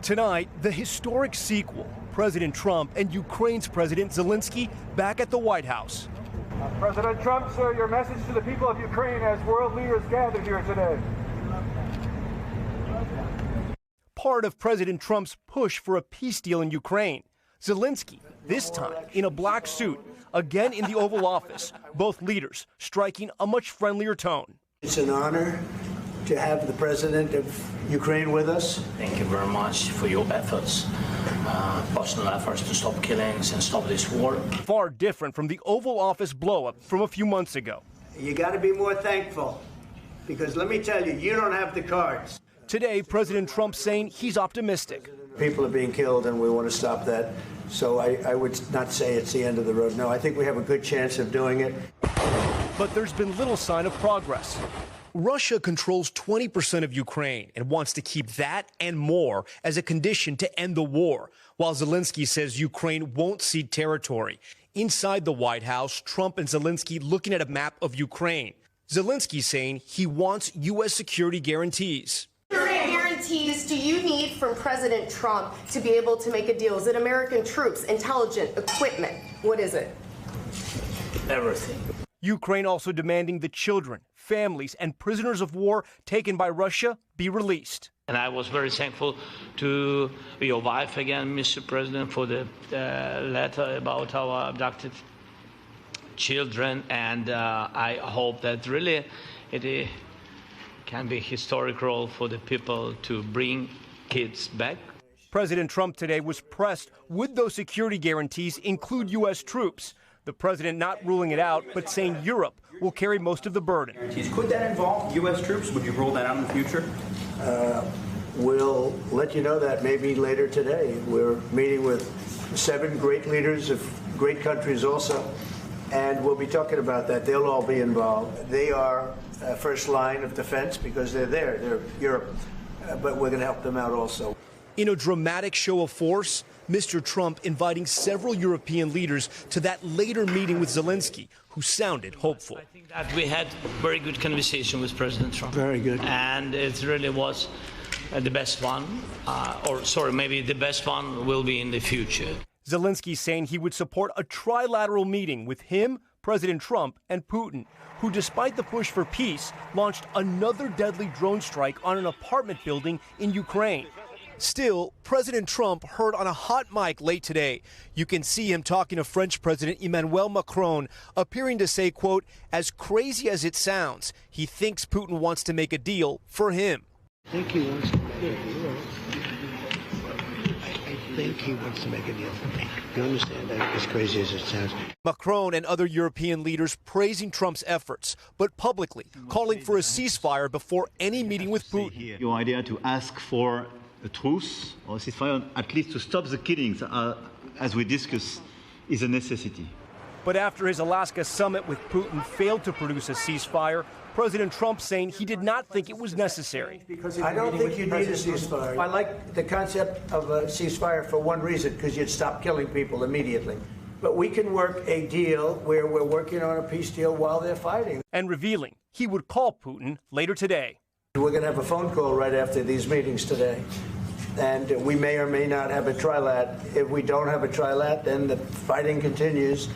Tonight, the historic sequel, President Trump and Ukraine's President Zelenskyy back at the White House. President Trump, sir, your message to the people of Ukraine as world leaders gather here today. Part of President Trump's push for a peace deal in Ukraine. Zelenskyy, this time in a black suit, again in the Oval Office, both leaders striking a much friendlier tone. It's an honor to have the president of Ukraine with us. Thank you very much for your efforts, personal efforts to stop killings and stop this war. Far different from the Oval Office blow-up from a few months ago. You got to be more thankful, because let me tell you, you don't have the cards. Today, President Trump saying he's optimistic. People are being killed, and we want to stop that. So I would not say it's the end of the road. No, I think we have a good chance of doing it. But there's been little sign of progress. Russia controls 20% of Ukraine and wants to keep that and more as a condition to end the war, while Zelenskyy says Ukraine won't cede territory. Inside the White House, Trump and Zelenskyy looking at a map of Ukraine. Zelenskyy saying he wants U.S. security guarantees. What guarantees do you need from President Trump to be able to make a deal? Is it American troops, intelligence, equipment? What is it? Everything. Ukraine also demanding the children, families, and prisoners of war taken by Russia be released. And I was very thankful to your wife again, Mr. President, for the letter about our abducted children. And I hope that really it can be a historic role for the people to bring kids back. President Trump today was pressed, would those security guarantees include U.S. troops? The president not ruling it out, but saying Europe will carry most of the burden. Could that involve U.S. troops? Would you roll that out in the future? We'll let you know that maybe later today. We're meeting with 7 great leaders of great countries also, and we'll be talking about that. They'll all be involved. They are first line of defense because they're there. They're Europe, but we're going to help them out also. In a dramatic show of force, Mr. Trump inviting several European leaders to that later meeting with Zelenskyy, who sounded hopeful. I think that we had very good conversation with President Trump. Very good. And it really was the best one, maybe the best one will be in the future. Zelenskyy saying he would support a trilateral meeting with him, President Trump, and Putin, who, despite the push for peace, launched another deadly drone strike on an apartment building in Ukraine. Still, President Trump heard on a hot mic late today. You can see him talking to French President Emmanuel Macron, appearing to say, quote, as crazy as it sounds, he thinks Putin wants to make a deal for him. I think he wants to make a deal. I think he wants to make a deal for me. You understand? As crazy as it sounds. Macron and other European leaders praising Trump's efforts, but publicly calling for a ceasefire before any meeting with Putin. Your idea to ask for a truce or a ceasefire, at least to stop the killings, as we discussed, is a necessity. But after his Alaska summit with Putin failed to produce a ceasefire, President Trump saying he did not think it was necessary. I don't think you need a ceasefire. I like the concept of a ceasefire for one reason, because you'd stop killing people immediately. But we can work a deal where we're working on a peace deal while they're fighting. And revealing he would call Putin later today. We're going to have a phone call right after these meetings today. And we may or may not have a trilat. If we don't have a trilat, then the fighting continues.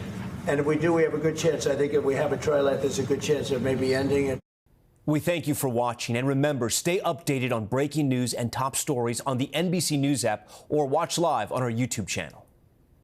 And if we do, we have a good chance. I think if we have a trilat, there's a good chance of maybe ending it. We thank you for watching. And remember, stay updated on breaking news and top stories on the NBC News app or watch live on our YouTube channel.